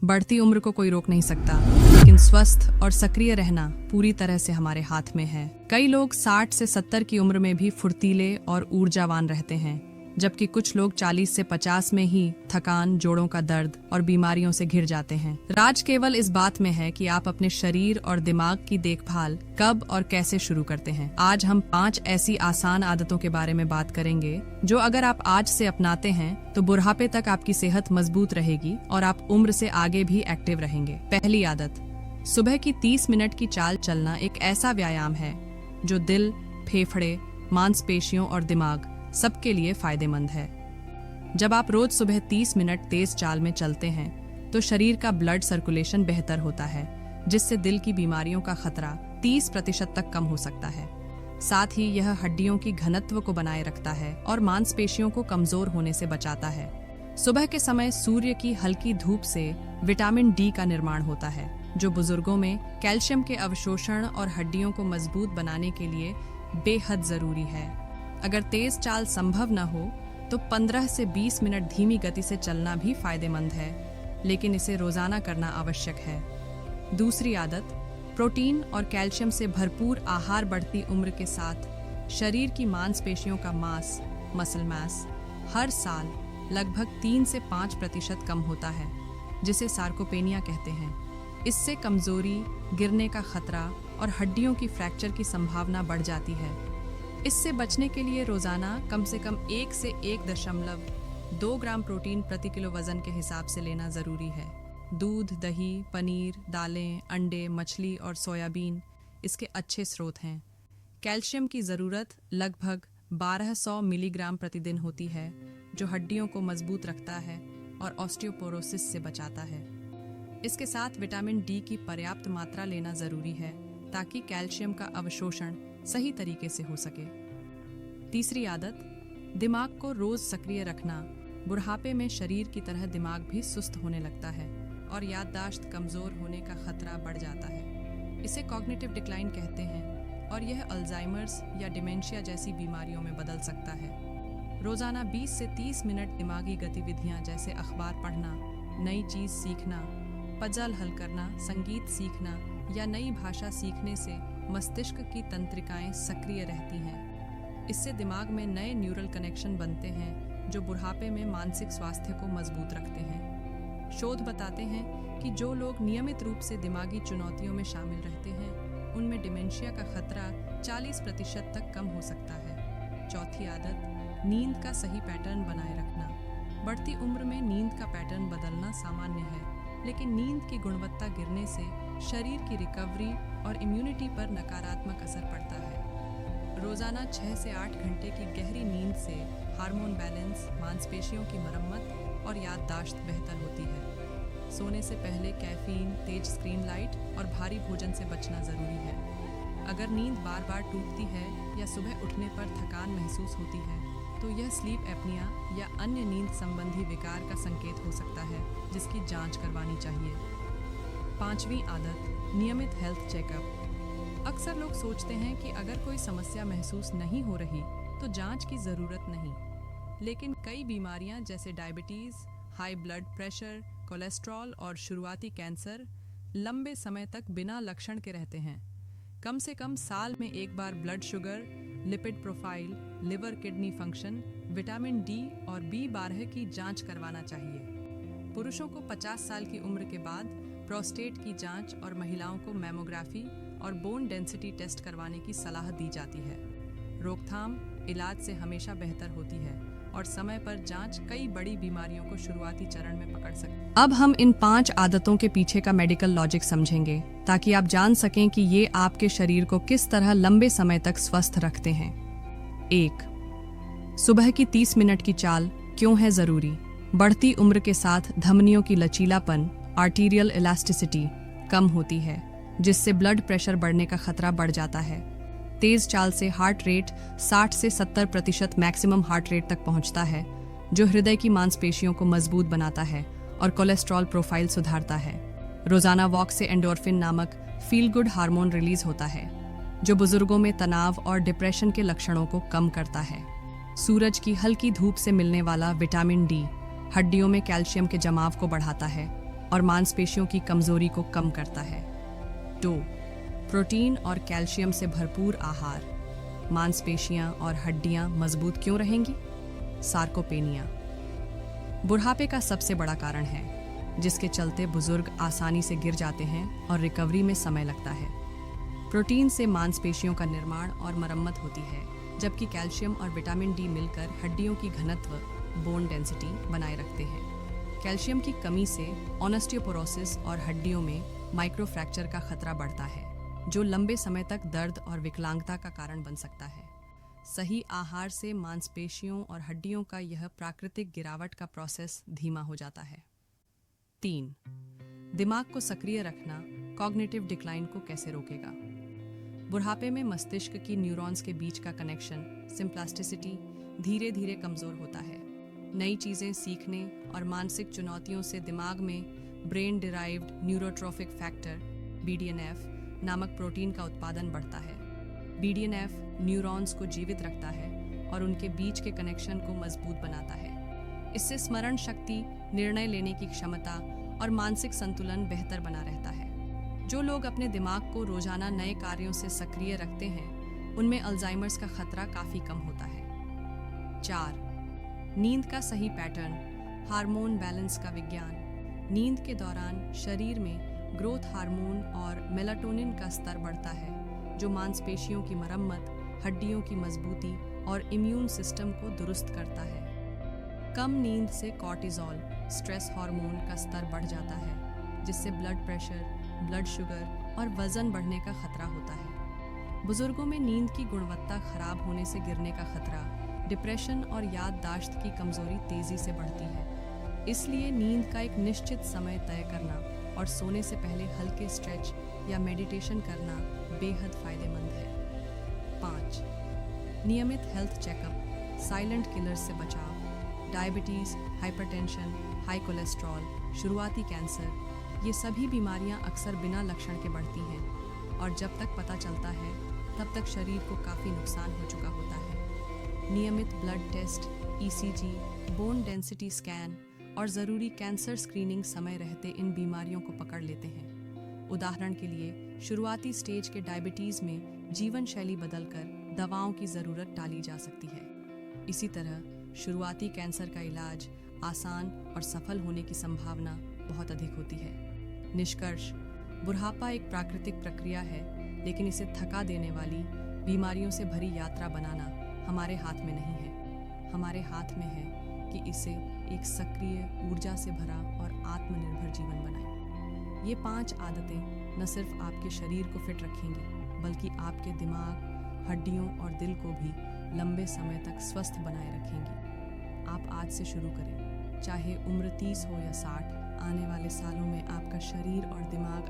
बढ़ती उम्र को कोई रोक नहीं सकता, लेकिन स्वस्थ और सक्रिय रहना पूरी तरह से हमारे हाथ में है। कई लोग 60 से 70 की उम्र में भी फुर्तीले और ऊर्जावान रहते हैं, जबकि कुछ लोग 40 से 50 में ही थकान, जोड़ों का दर्द और बीमारियों से घिर जाते हैं। राज केवल इस बात में है कि आप अपने शरीर और दिमाग की देखभाल कब और कैसे शुरू करते हैं। आज हम 5 ऐसी आसान आदतों के बारे में बात करेंगे जो अगर आप आज से अपनाते हैं तो बुढ़ापे तक आपकी सेहत मजबूत रहेगी और आप उम्र से आगे भी एक्टिव रहेंगे। पहली आदत, सुबह की 30 मिनट की चाल चलना एक ऐसा व्यायाम है जो दिल, फेफड़े, मांसपेशियों और दिमाग सबके लिए फायदेमंद है। जब आप रोज सुबह 30 मिनट तेज चाल में चलते हैं तो शरीर का ब्लड सर्कुलेशन बेहतर होता है, जिससे दिल की बीमारियों का खतरा 30% तक कम हो सकता है। साथ ही यह हड्डियों की घनत्व को बनाए रखता है और मांसपेशियों को कमजोर होने से बचाता है। सुबह के समय सूर्य की हल्की धूप से विटामिन डी का निर्माण होता है, जो बुजुर्गों में कैल्शियम के अवशोषण और हड्डियों को मजबूत बनाने के लिए बेहद जरूरी है। अगर तेज चाल संभव न हो तो 15 से 20 मिनट धीमी गति से चलना भी फायदेमंद है, लेकिन इसे रोजाना करना आवश्यक है। दूसरी आदत, प्रोटीन और कैल्शियम से भरपूर आहार। बढ़ती उम्र के साथ शरीर की मांसपेशियों का मास, मसल मास, हर साल लगभग 3 से 5% कम होता है, जिसे सार्कोपेनिया कहते हैं। इससे कमजोरी, गिरने का खतरा और हड्डियों की फ्रैक्चर की संभावना बढ़ जाती है। इससे बचने के लिए रोजाना कम से कम 1 से 1.2 ग्राम प्रोटीन प्रति किलो वजन के हिसाब से लेना जरूरी है। दूध, दही, पनीर, दालें, अंडे, मछली और सोयाबीन इसके अच्छे स्रोत हैं। कैल्शियम की ज़रूरत लगभग 1200 मिलीग्राम प्रतिदिन होती है, जो हड्डियों को मजबूत रखता है और ऑस्टियोपोरोसिस से बचाता है। इसके साथ विटामिन डी की पर्याप्त मात्रा लेना ज़रूरी है, ताकि कैल्शियम का अवशोषण सही तरीके से हो सके। तीसरी आदत, दिमाग को रोज सक्रिय रखना। बुढ़ापे में शरीर की तरह दिमाग भी सुस्त होने लगता है और याददाश्त कमजोर होने का खतरा बढ़ जाता है। इसे कॉग्निटिव डिक्लाइन कहते हैं और यह अल्जाइमर्स या डिमेंशिया जैसी बीमारियों में बदल सकता है। रोजाना 20 से 30 मिनट दिमागी गतिविधियां जैसे अखबार पढ़ना, नई चीज सीखना, पजल हल करना, संगीत सीखना या नई भाषा सीखने से मस्तिष्क की तंत्रिकाएं सक्रिय रहती हैं। इससे दिमाग में नए न्यूरल कनेक्शन बनते हैं जो बुढ़ापे में मानसिक स्वास्थ्य को मजबूत रखते हैं। शोध बताते हैं कि जो लोग नियमित रूप से दिमागी चुनौतियों में शामिल रहते हैं, उनमें डिमेंशिया का खतरा 40% तक कम हो सकता है। चौथी आदत, नींद का सही पैटर्न बनाए रखना। बढ़ती उम्र में नींद का पैटर्न बदलना सामान्य है, लेकिन नींद की गुणवत्ता गिरने से शरीर की रिकवरी और इम्यूनिटी पर नकारात्मक असर पड़ता है। रोजाना 6 से 8 घंटे की गहरी नींद से हार्मोन बैलेंस, मांसपेशियों की मरम्मत और याददाश्त बेहतर होती है। सोने से पहले कैफीन, तेज स्क्रीन लाइट और भारी भोजन से बचना जरूरी है। अगर नींद बार बार टूटती है या सुबह उठने पर थकान महसूस होती है, तो यह स्लीप एपनिया या अन्य नींद संबंधी विकार का संकेत हो सकता है, जिसकी जांच करवानी चाहिए। पांचवी आदत, नियमित हेल्थ चेकअप। अक्सर लोग सोचते हैं कि अगर कोई समस्या महसूस नहीं हो रही तो जांच की ज़रूरत नहीं, लेकिन कई बीमारियां जैसे diabetes, high blood pressure, cholesterol और शुरुआती कैंसर लंबे समय तक बिना लक्षण के रहते हैं। कम से कम साल में एक बार blood sugar, lipid profile, liver kidney function, vitamin D और B12 की जांच करवाना चाहिए। पुरुषों को 50 साल की उम्र के बाद प्रोस्टेट की जांच और महिलाओं को मैमोग्राफी और बोन डेंसिटी टेस्ट करवाने की सलाह दी जाती है। रोकथाम इलाज से हमेशा बेहतर होती है और समय पर जांच कई बड़ी बीमारियों को शुरुआती चरण में पकड़ सकती है। अब हम इन 5 आदतों के पीछे का मेडिकल लॉजिक समझेंगे, ताकि आप जान सकें कि ये आपके शरीर को किस तरह लंबे समय तक स्वस्थ रखते हैं। 1. सुबह की 30 मिनट की चाल क्यों है जरूरी? बढ़ती उम्र के साथ धमनियों की लचीलापन, आर्टीरियल इलास्टिसिटी कम होती है, जिससे ब्लड प्रेशर बढ़ने का खतरा बढ़ जाता है। तेज चाल से हार्ट रेट 60 से 70% मैक्सिमम हार्ट रेट तक पहुंचता है, जो हृदय की मांसपेशियों को मजबूत बनाता है और कोलेस्ट्रॉल प्रोफाइल सुधारता है। रोजाना वॉक से एंडोर्फिन नामक फील गुड हार्मोन रिलीज होता है, जो बुजुर्गों में तनाव और डिप्रेशन के लक्षणों को कम करता है। सूरज की हल्की धूप से मिलने वाला विटामिन डी हड्डियों में कैल्शियम के जमाव को बढ़ाता है और मांसपेशियों की कमजोरी को कम करता है। 2. प्रोटीन और कैल्शियम से भरपूर आहार। मांसपेशियां और हड्डियां मजबूत क्यों रहेंगी? सार्कोपेनिया बुढ़ापे का सबसे बड़ा कारण है, जिसके चलते बुजुर्ग आसानी से गिर जाते हैं और रिकवरी में समय लगता है। प्रोटीन से मांसपेशियों का निर्माण और मरम्मत होती है, जबकि कैल्शियम और विटामिन डी मिलकर हड्डियों की घनत्व बोन डेंसिटी बनाए रखते हैं। कैल्शियम की कमी से ऑस्टियोपोरोसिस और हड्डियों में माइक्रोफ्रैक्चर का खतरा बढ़ता है, जो लंबे समय तक दर्द और विकलांगता का कारण बन सकता है। सही आहार से मांसपेशियों और हड्डियों का यह प्राकृतिक गिरावट का प्रोसेस धीमा हो जाता है। 3. दिमाग को सक्रिय रखना कॉग्निटिव डिक्लाइन को कैसे रोकेगा? बुढ़ापे में मस्तिष्क की न्यूरॉन्स के बीच का कनेक्शन सिम्प्लास्टिसिटी धीरे धीरे कमजोर होता है। नई चीजें सीखने और मानसिक चुनौतियों से दिमाग में brain derived neurotrophic factor BDNF नामक प्रोटीन का उत्पादन बढ़ता है। BDNF न्यूरॉन्स को जीवित रखता है और उनके बीच के कनेक्शन को मजबूत बनाता है। इससे स्मरण शक्ति, निर्णय लेने की क्षमता और मानसिक संतुलन बेहतर बना रहता है। जो लोग अपने दिमाग को रोजाना नए कार्यों से सक्रिय रखते हैं, उनमें अल्जाइमर्स का खतरा काफी कम होता है। 4. नींद का सही पैटर्न, हार्मोन बैलेंस का विज्ञान। नींद के दौरान शरीर में ग्रोथ हार्मोन और मेलाटोनिन का स्तर बढ़ता है, जो मांसपेशियों की मरम्मत, हड्डियों की मजबूती और इम्यून सिस्टम को दुरुस्त करता है। कम नींद से कॉर्टिसोल, स्ट्रेस हार्मोन का स्तर बढ़ जाता है, जिससे ब्लड प्रेशर, ब्लड शुगर और वजन बढ़ने का खतरा होता है। बुजुर्गों में नींद की गुणवत्ता खराब होने से गिरने का खतरा, डिप्रेशन और याददाश्त की कमजोरी तेजी से बढ़ती है। इसलिए नींद का एक निश्चित समय तय करना और सोने से पहले हल्के स्ट्रेच या मेडिटेशन करना बेहद फायदेमंद है। 5. नियमित हेल्थ चेकअप, साइलेंट किलर्स से बचाव। डायबिटीज, हाइपरटेंशन, हाई कोलेस्ट्रॉल, शुरुआती कैंसर, ये सभी बीमारियां अक्सर बिना लक्षण के बढ़ती हैं और जब तक पता चलता है तब तक शरीर को काफ़ी नुकसान हो चुका होता है। नियमित blood test, ECG, bone density scan और ज़रूरी कैंसर स्क्रीनिंग समय रहते इन बीमारियों को पकड़ लेते हैं। उदाहरण के लिए, शुरुआती स्टेज के डायबिटीज़ में जीवन शैली बदलकर दवाओं की ज़रूरत टाली जा सकती है। इसी तरह शुरुआती कैंसर का इलाज आसान और सफल होने की संभावना बहुत अधिक होती है। निष्कर्ष: बुढ़ापा एक प्राकृतिक प्रक्रिया है, लेकिन इसे थका देने वाली बीमारियों से भरी यात्रा बनाना हमारे हाथ में नहीं है। हमारे हाथ में है कि इसे एक सक्रिय, ऊर्जा से भरा और आत्मनिर्भर जीवन बनाएं। ये 5 आदतें न सिर्फ आपके शरीर को फिट रखेंगी, बल्कि आपके दिमाग, हड्डियों और दिल को भी लंबे समय तक स्वस्थ बनाए रखेंगी। आप आज से शुरू करें, चाहे उम्र 30 हो या 60, आने वाले सालों में आपका शरीर और दिमाग